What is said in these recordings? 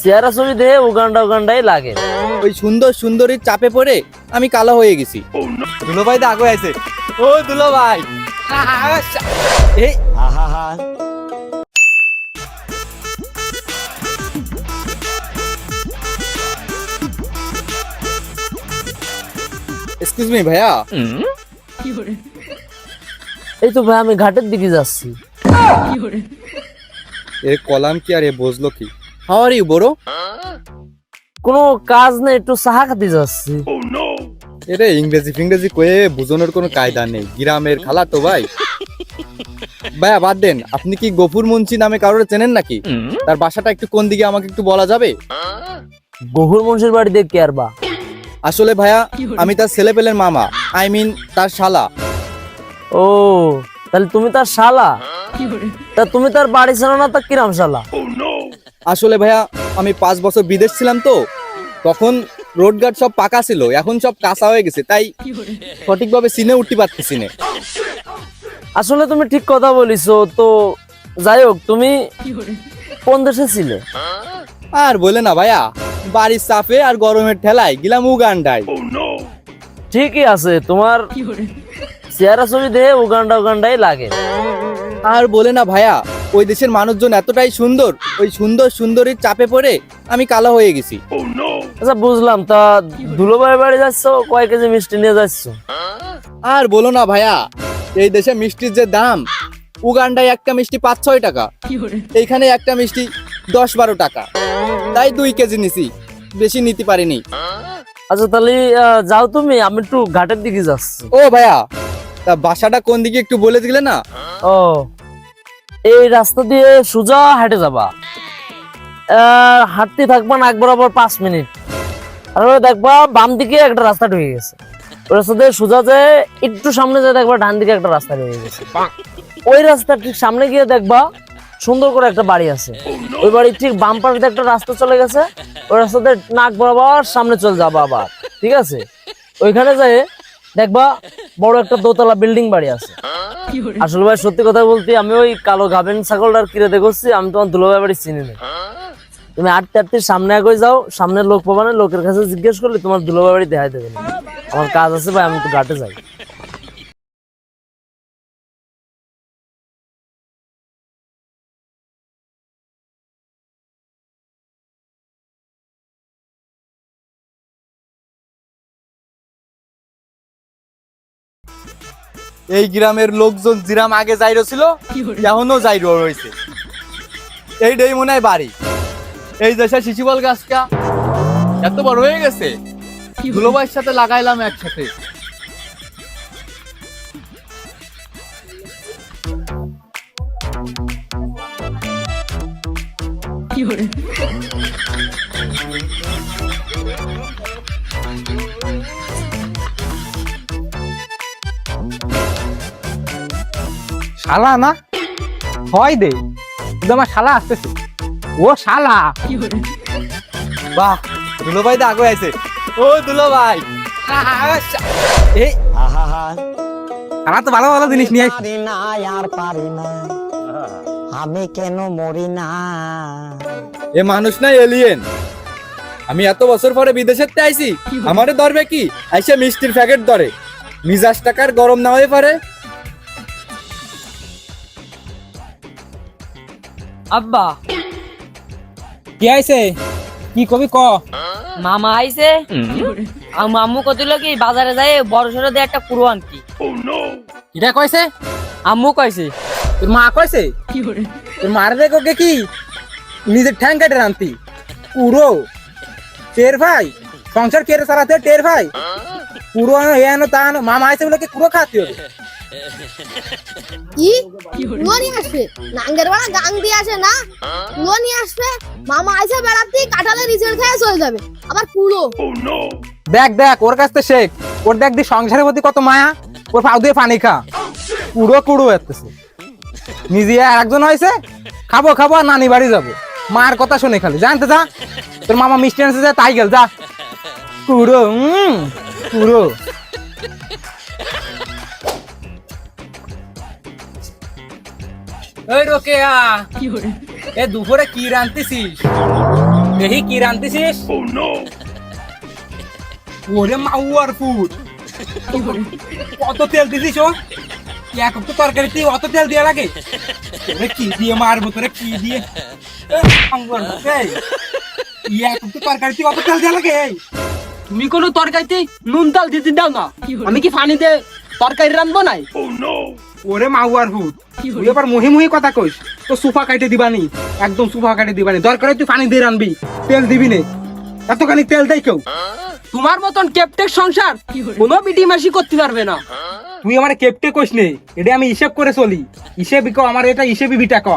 চেহারা ছবি দেখে উগান্ডা উগান্ডাই লাগে। ওই সুন্দর সুন্দরীর চাপে পড়ে আমি কালো হয়ে গেছি। দুলো ভাই তো আগে আছে। ও দুলো ভাই, এই এক্সকিউজ মি ভাইয়া। এই তো ভাই আমি ঘাটের দিকে যাচ্ছি। এর কলাম কি আর এ বুঝলো কি? হাউ আর ইউ বড়? কোনো কাজ নেই, একটু চাহা খাতে যাচ্ছি। এরে ইংরেজি ফিংরেজি কয়ে বুঝানোর কোনো কায়দা নেই, গ্রামের খালা তো ভাই। ভাইয়া বাদ দেন, আপনি কি গফুর মুন্সি নামে কারোর চেনেন নাকি? তার বাসাটা একটু কোন দিকে আমাকে একটু বলা যাবে? গহুর মনসির বাড়ি দেখ কে আর বা। আসলে ভাইয়া আমি তার ছেলেপেলের মামা, আই মিন তার শালা। ও তাহলে তুমি তার শালা? তা তুমি তার বাড়ি ছিল না, তা কিরাম শালা? আসলে ভাইয়া আমি 5 বছর বিদেশ ছিলাম তো, তখন রোডঘাট সব পাকা ছিল, এখন সব কাঁচা হয়ে গেছে, তাই সঠিকভাবে চিনে উঠতে পারতেছি না। আসলে তুমি ঠিক কথা বলিছো। তো যাই হোক, তুমি কোন দেশে ছিলে? আর বলে না ভাইয়া, বাড়ির চাপে আর গরমের ঠেলায় গেলাম উগান্ডায়। ঠিকই আছে, তোমার চেহারা ছবি দেখে উগান্ডা উগান্ডাই লাগে। আর বলে না ভাইয়া, ওই দেশের মানুষজন এতটাই সুন্দর, ওই সুন্দর সুন্দরীর চাপে পড়ে আমি কালো হয়ে গেছি। আচ্ছা বুঝলাম। তা দুলোভাই বাড়ি যাচ্ছ, কয় কেজি মিষ্টি নিয়ে যাচ্ছ? আর বলো না ভাইয়া, এই দেশে মিষ্টির যে দাম, উগান্ডায় একটা মিষ্টি 5-6 টাকা, এইখানে একটা মিষ্টি 10-12 টাকা, তাই 2 কেজি নিছি, বেশি নিতে পারিনি। আচ্ছা তাহলে যাও তুমি, আমি একটু ঘাটের দিকে যাচ্ছি। ও ভাইয়া, তা বাসাটা কোন দিকে একটু বলে দিলে না? ও এই রাস্তা দিয়ে সোজা হেঁটে যাবা, হাঁটতে থাকবা না এক বরাবর 5 মিনিট, আর ওই দেখবা বাম দিকে একটা রাস্তা ঢুকে গেছে। ওই রাস্তা দিয়ে সোজা যায়, একটু সামনে যায় দেখবা ডান দিকে একটা রাস্তা ঢুকে গেছে। ওই রাস্তার ঠিক সামনে গিয়ে দেখবা সুন্দর করে একটা বাড়ি আছে। ওই বাড়ির ঠিক বাম পাশে দিয়ে একটা রাস্তা চলে গেছে, ওই রাস্তাতে নাক বরাবর সামনে চলে যাবা আবার, ঠিক আছে? ওইখানে যায় দেখবা বড় একটা দোতলা বিল্ডিং বাড়ি আছে। আসলে ভাই সত্যি কথা বলতে, আমি ওই কালো গাবেন ছাগলটার কিরে দেখছি, আমি তোমার দুলোভাই বাড়ি চিনি না। তুমি আটতে আটতে সামনে আগে যাও, সামনে লোক পাবা না, লোকের কাছে জিজ্ঞেস করলে তোমার দুলোভাই বাড়ি দেখাই দেবে না। আমার কাজ আছে ভাই, আমি তো ঘাটে যাই। এই গ্রামের লোকজন জিরাম আগে যাইরো ছিল, এখনো যাইরো রয়েছে। এইটাই মনে হয় বাড়ি। এই দেশে শিশুবল গাছটা এত বড় হয়ে গেছে, দুলোভাইয়ের সাথে লাগাইলাম একসাথে। শালা না হয় দে, কিন্তু আমার শালা আসতেছে। ও শালা, বাহ, দুলোভাই তো আগে আছে। ও দুলোভাই, এই শালা তো ভালো ভালো জিনিস নিয়ে আসছে। পারি না আর পারি না, আমি কেন মরি না। এ মানুষ না এলিয়েন। আমি এত বছর পরে বিদেশের আইছি, আমারে ধরবে কি? আইসে মিষ্টির প্যাকেট ধরে, মিজাজ টাকার গরম না হয়ে পারে। আব্বা কি আইছে? কি কবি ক। মামা আইছে, আর মামু কতিল কি বাজারে যায় বড় সড়ো দিয়ে একটা কুরু আনতি। এটা কইছে? আম্মু কইছে। তোর মা কইছে? তোর মারে দেখো কে কি নিজের ঠ্যাং কেটে রান্তি পুরো টের ভাই, সংসার কেড়ে চালাতে টের ভাই পুরো এনো তা মামা আইছে বলে কি পুরো খাতি হবে। কি কুলো নিয়ে আসবে? নাঙ্গের বেলা গাং দিয়ে আসে না, কুলো নিয়ে আসবে। মামা আইসা বেড়াতে কাঁঠালের রিচের খেয়ে চলে যাবে, আবার কুলো। দেখ দেখ ওর কাছ থেকে শেখ, ওর দেখ দি সংসারের প্রতি কত মায়া, ওর পাউ দিয়ে পানি খা, পুরো কুড়ো এসতেছে। নিজে আর একজন হয়েছে, খাবো খাবো আর নানি বাড়ি যাবো, মার কথা শুনে খালি জানতে যা। তোর মামা মিষ্টি আনতে যায় তাই গেল যা, কুড়ো কুড়ো। এই রোকেয়া, এ দুপুরে কি রান্তেছিস? দেখি কি রান্ধিছিস। ওরে মাউয়ার ফুট, কত তেল দিছিস? ও এক তো তরকারিতে অত তেল দেওয়া লাগে? তোরে কি দিয়ে মারবো, তোরে কি দিয়ে? এক তো তরকারিতে অত তেল দেওয়া লাগে? তুমি কোনো তরকারিতে নুন তাল দিতে দাও না, আমি কি পানিতে তরকারি রান্ধবো নাই? ওরে মাউয়ার ফুট, তুই এবার মুহি মুহি কথা কইস তো সুফা কাটে দিবানি, একদম সুফা কাটে দিবানি। দরকার তুই পানি দিয়ে রানবি, তেল দিবি নে। এতখানি তেল দেয় কেউ? তোমার মতন কেপটেক সংসার কোনো বিটি মাসি করতে পারবে না। তুই আমার কেপটে কইস নে, এটা আমি হিসেব করে চলি। হিসেব কো আমার, এটা হিসেবই বিটা ক।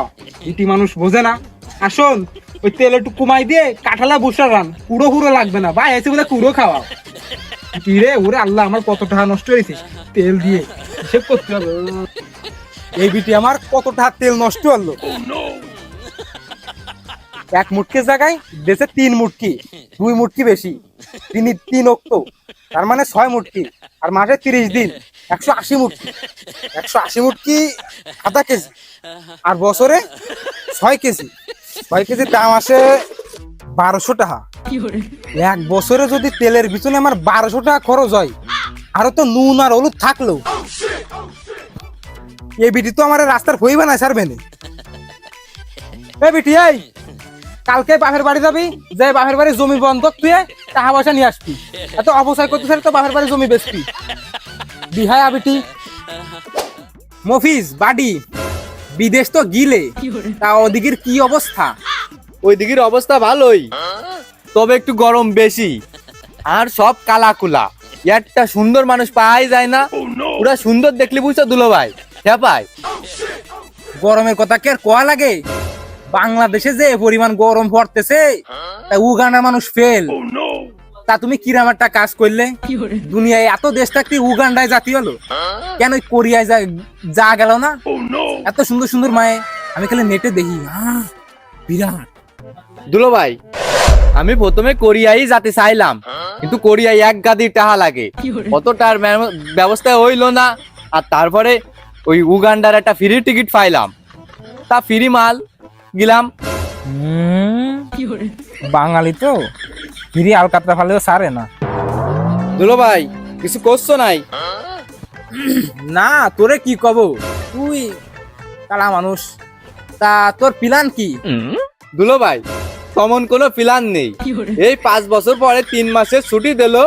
ইটি মানুষ বোঝে না। আসুন ওই তেল একটু কমাই দিয়ে কাঁঠালা বসা রান, কুড়ো কুড়ো লাগবে না। ভাই এসে বলে কুড়ো খাওয়া কি রে? ওরে আল্লাহ, আমার কত টাকা নষ্ট হয়েছে তেল দিয়ে, হিসেব করতে হবে। এই বিটি আমার কত টাকা তেল নষ্ট হলো। এক মুটকির জায়গায় দেশে 3 মুটকি, 2 মুটকি বেশি, 3 অক্ট, তার মানে 6 মুটকি। আর মাসে 30 দিন 180 মুটকি। 180 মুটকি আধা কেজি, আর বছরে 6 কেজি। 6 কেজির দাম আসে 1200 টাকা। এক বছরে যদি তেলের পিছনে আমার 1200 টাকা খরচ হয়, আরো তো নুন আর হলুদ থাকলো, এই বিটি তো আমার রাস্তার হইবে না ছাড়বে না। এই বিটি, এই কালকে বাপের বাড়ি যাবি, যে বাপের বাড়ি জমি বন্ধক তুই টাকা পয়সা নিয়ে আসবি। এত অবসায় করতে তো বাপের বাড়ি জমি বেচবি। বিহায় আবিটি মফিজ বাড়ি বিদেশ তো গিলে, তা ওদিকের কি অবস্থা? ওই দিকের অবস্থা ভালোই, তবে একটু গরম বেশি, আর সব কালাকুলা। একটা সুন্দর মানুষ পাওয়াই যায় না। পুরা সুন্দর দেখলি বুঝছো দুলো ভাই, হ্যাঁ পাই। গরমের কথা কি আর কোয়া লাগে? বাংলাদেশে যে পরিমাণ গরম পড়তেছে, তা উগান্ডার মানুষ ফেল। তা তুমি কিরাম একটা কাজ করলে? দুনিয়ায় এত দেশ থাকতে উগান্ডায় জাতি হলো কেন? কোরিয়ায় যা গেল না? এত সুন্দর সুন্দর মায়ে আমি খালি নেটে দেখি, বিরাট। দুলো ভাই, আমি প্রথমে কোরিয়াই যেতে চাইলাম, কিন্তু কোরিয়ায় এক গাদি টাকা লাগে, অতটার ব্যবস্থা হইলো না। আর তারপরে ওই উগান্ডার একটা ফ্রি টিকিট পাইলাম, তা ফ্রি মাল গেলাম। বাঙালি তো ফিরি আলকাতরা ফালেও সারে না। দুলো ভাই, কিছু করছো নাই? না, তোরে কি কব, তুই কালা মানুষ। তা তোর প্ল্যান কি? দুলো ভাই, তেমন কোনো প্ল্যান নেই। এই 5 বছর পরে 3 মাসের ছুটি দিলো,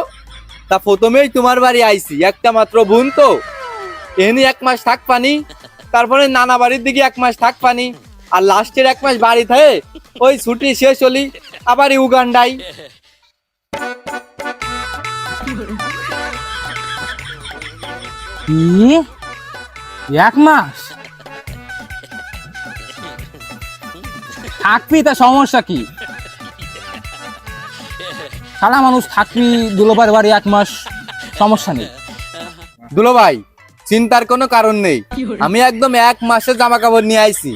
তা প্রথমেই তোমার বাড়ি আইছি। একটা মাত্র বোন তো, এনি 1 মাস থাক পানি, তারপরে নানা বাড়ির দিকে 1 মাস থাক পানি, আর লাস্টের 1 মাস বাড়ি থাকে। ওই ছুটি শেষ হলি আবার উগান্ডাই। কি 1 মাস থাকবি? তা সমস্যা কি? সারা মানুষ থাকবি দুলোবার বাড়ি 1 মাস, সমস্যা নেই। দুলো ভাই, চিন্তার কোনো কারণ নেই, আমি একদম 1 মাসের জামা কাপড় নিয়ে আইছি।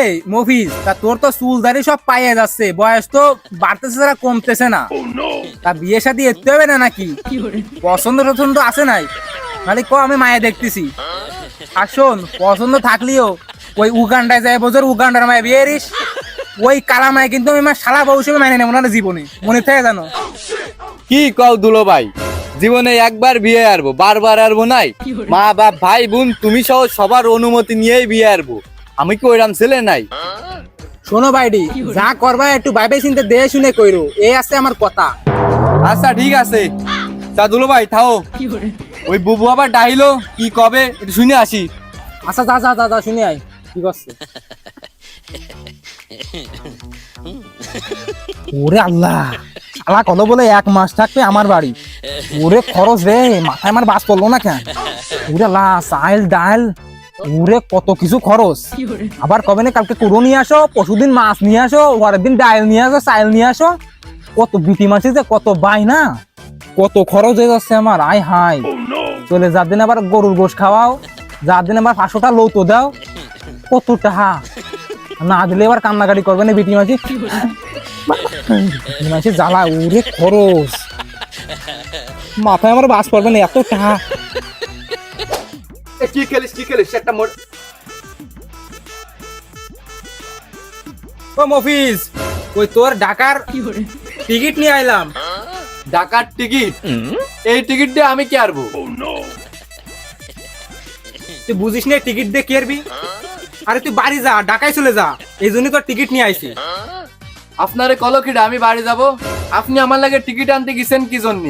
এই মফিজ, তা তোর তো চুল দাড়ি সব পাইয়ে যাচ্ছে, বয়স তো বাড়তেছে ছাড়া কমতেছে না। তা বিয়ে শাদী এতে হবে না নাকি? পছন্দ টছন্দ আছে নাই? মানে ক, আমি মায়ে দেখতেছি। আর শোন, পছন্দ থাকলেও ওই উগান্ডায় যায় বছর উগান্ডার মায়ে বিয়ে দিস, ওই কালা মায়ে কিন্তু আমি শালা বউ হিসেবে মেনে নেবো না জীবনে, মনে থাকে জানো? কি কও দুলো ভাই, জীবনে একবার বিয়ে আরবো, বারবার আরবো নাই। মা বাপ ভাই বোন তুমি সহ সবার অনুমতি নিয়েই বিয়ে আরবো, আমি কি ওইরাম ছেলে নাই? শোনো ভাইডি, যা করবা একটু ভাইবে চিন্তা দিয়ে শুনে কইরো, এই আছে আমার কথা। আচ্ছা ঠিক আছে, তা দুলো ভাই থাও, ওই বুবু আবার ডাইলো কি কবে একটু শুনে আসি। আচ্ছা যা যা যা যা শুনে আয় কি করছে। ওরে আল্লাহ, শালা কল বলে 1 মাস থাকবে আমার বাড়ি। ওরে খরচ রে, মাথায় আমার বাস পড়লো না কেন? ওরে আল্লাহ, চাইল ডাল, ওরে কত কিছু খরচ। আবার কবে না কালকে কুড়ো নিয়ে আসো, পরশুদিন মাছ নিয়ে আসো, পরের দিন ডাল নিয়ে আসো, চাইল নিয়ে আসো। কত বিটি মাছি যে কত বাই না, কত খরচ হয়ে যাচ্ছে আমার। আয় হাই, চলে যার দিন আবার গরুর গোশ খাওয়াও, যার দিন আবার 500টা লৌতো দাও, কত টাকা না দিলে এবার কান্নাকাটি করবে না বিটি মাছি। বিটি মাছি জ্বালা, ওরে খরচ, মাথায় আমার বাস পড়বে না এত টাকা। কি খেলিস একটা ও মফিজ, ওই তোর ঢাকার টিকিট নিয়ে আইলাম। ঢাকার টিকিট? এই টিকিট দিয়ে আমি কি আরবো? তুই বুঝিস না টিকিট দিয়ে কি আরবি? আরে তুই বাড়ি যা, ঢাকায় চলে যা, এই জন্যই তোর টিকিট নিয়ে আইছি। আপনারে কলকিটা আমি বাড়ি যাব, আপনি আমার লাগে টিকিট আনতে গেছেন কি জন্য?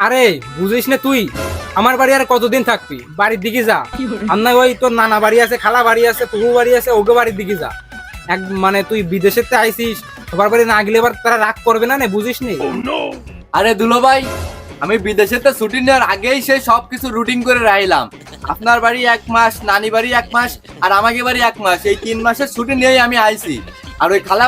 আরে বুঝিস না তুই আমার বাড়ি আর কতদিন থাকবি? বাড়ির দিকে যা, আর না ওই তোর নানা বাড়ি আছে, খালা বাড়ি আছে, পুকু বাড়ি আছে, ওকে বাড়ির দিকে যা। এক মানে তুই বিদেশেতে আইছিস, সবার বাড়ি না গেলে এবার তারা রাগ করবে না, বুঝিস নি? আরে দুলো ভাই, আমি বিদেশেতে ছুটি নেওয়ার আগেই সেই সবকিছু রুটিন করে রাখলাম। আপনার বাড়ি 1 মাস, নানি বাড়ি 1 মাস, আর আমাকে বাড়ি 1 মাস, এই 3 মাসের ছুটি নিয়েই আমি আইছি। আর ওই খালা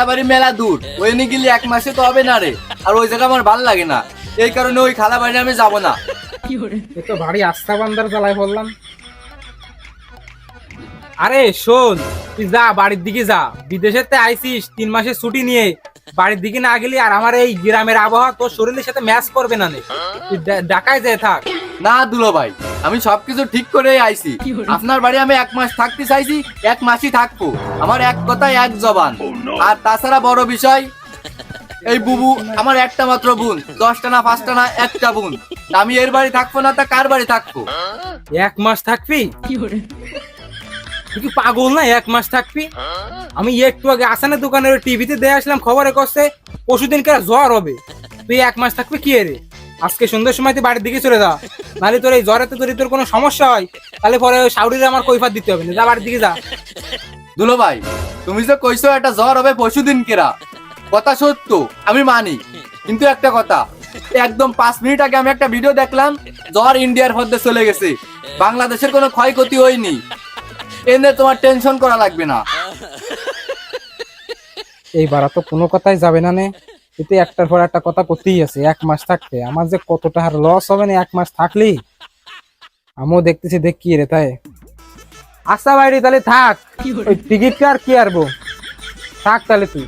বাড়ি মেলা দূর, ওই নিয়ে গেলে 1 মাসে তো হবে না রে, আর ওই জায়গা আমার ভালো লাগে না, এই কারণে ওই খালা বাড়ি আমি যাব না। এ তো ভারী আস্থা বান্দার জ্বালায় পড়লাম। আরে শোন, তুই যা বাড়ির দিকে যা, বিদেশেতে আইছিস 3 মাসের ছুটি নিয়ে, বাড়ির দিকে না গেলি আর আমার এই গ্রামের আবহাওয়া তোর শরীরের সাথে ম্যাচ করবে না। তুই ঢাকায় যেয়ে থাক। না দুলো ভাই, আমি সবকিছু ঠিক করে আইছি। আপনার বাড়ি আমি 1 মাস থাকতে চাইছি, 1 মাসই থাকবো। আমার এক কথায় এক জবান। আর তাছাড়া বড় বিষয়, এই বুবু আমার একটা মাত্র বোন, 10টা না 5টা না, একটা বোন। আমি এর বাড়ি থাকবো না, তা কার বাড়ি থাকবো? 1 মাস থাকবি? তুই কি পাগল না? 1 মাস থাকবি? আমি একটু আগে আসানের দোকানের টিভিতে দিয়ে আসলাম, খবরে করছে পরশুদিন কার জ্বর হবে। তুই 1 মাস থাকবি কি রে? আজকে সন্ধ্যার সময় তুই বাড়ির দিকে চলে যা, নাহলে তোর এই জ্বরেতে তোর কোনো সমস্যা হয়, তাহলে পরে শাউরির আমার কৈফাত দিতে হবে না। যা বাড়ির দিকে যা। দুলো ভাই, তুমি যে কইছো একটা জ্বর হবে পরশুদিন কেরা, কথা সত্য, আমি মানি। কিন্তু একটা কথা, একদম 5 মিনিট আগে আমি একটা ভিডিও দেখলাম, জ্বর ইন্ডিয়ার মধ্যে চলে গেছে, বাংলাদেশের কোনো ক্ষয়ক্ষতি হয়নি। এনে তোমার টেনশন করা লাগবে না। এইবার তো কোনো কথাই যাবে না নে, এতে একটার পর একটা কথা করতেই আছে। 1 মাস থাকতে আমার যে কতটা আর লস হবে না 1 মাস থাকলেই। আমিও দেখতেছি, দেখ কি রে তাই। আচ্ছা ভাইরি, তাহলে থাক, ওই টিকিটটা আর কি আরবো, থাক তাহলে তুই।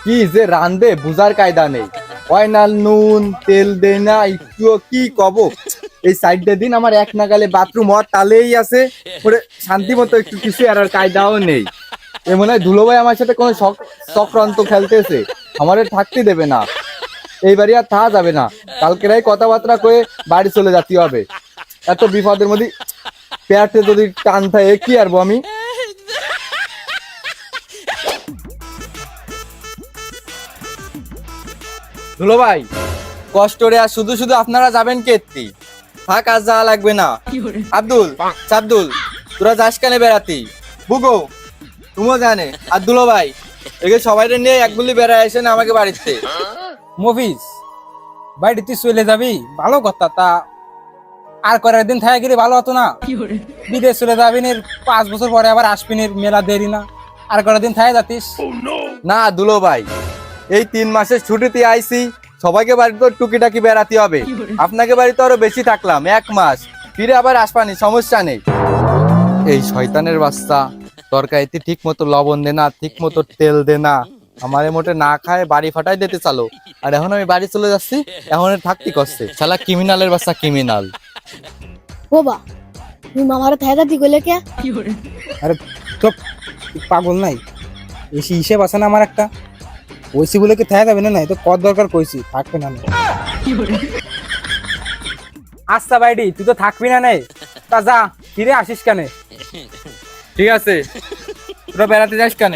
কি যে রান্ধে বুঝার কায়দা নেই, হয় না নুন তেল দেয় না একটু, কি কব। এই সাইডটা দিন আমার এক নাগালে বাথরুম হওয়ার তালেই আছে, ওরে শান্তি মতো একটু কিছু আর কায়দাও নেই। এ মনে হয় ধুলো ভাই আমার সাথে কোনো চক্রান্ত খেলতেছে, আমারে থাকতে দেবে না। এইবারই আর থাকা যাবে না, কালকেরাই কথাবার্তা কয়ে বাড়ি চলে যেতে হবে। এত বিপদের মধ্যে পেয়ারতে যদি টান থাকে কি আরবো আমি। ধুলো ভাই, কষ্ট রে, আর শুধু শুধু আপনারা যাবেন কেতি, থাক আর যাওয়া লাগবে না। আব্দুল সাব্দুল, তোরা যাস কেন বেড়াতি? বুগো তুমিও জানে, আর দুলো ভাই একে সবাই নিয়ে একগুলি বেড়ায় আসেন আমাকে বাড়িতে। মফিজ বাড়ি তুই চলে যাবি, ভালো কথা, তা আর কয়েক দিন থাকে গেলে ভালো হতো না? বিদেশ চলে যাবি 5 বছর পরে আবার আসবি, মেলা দেরি না, আর কয়েক দিন থাকে যাতিস। না দুলো ভাই, এই 3 মাসের ছুটিতে আইছি, সবাইকে বাড়িতে টুকিটাকি বেড়াতে হবে। আপনাকে বাড়িতে আরো বেশি থাকলাম, 1 মাস, ফিরে আবার আসবানি, সমস্যা নেই। এই শয়তানের বাচ্চা তরকারিতে ঠিক মতো লবণ দে না, ঠিক মতো তেল দে না, আমারে মোটে না খায় বাড়ি ফাটাই দিতে চালো। আর এখন আমি বাড়ি চলে যাচ্ছি, এখন থাকতে করছে শালা ক্রিমিনালের বাচ্চা, ক্রিমিনাল। বাবা তুমি মামারে থাকা দি গলে কে? আরে চুপ, পাগল নাই, এসি হিসেব আছে না আমার একটা, ওইসি বলে কি থাকে যাবে না? তো কত দরকার কইছি, থাকবে না। আচ্ছা বাইডি, তুই তো থাকবি না নাই, তা যা, ফিরে আসিস কেন? ঠিক আছে, তোরা বেড়াতে যাস কেন?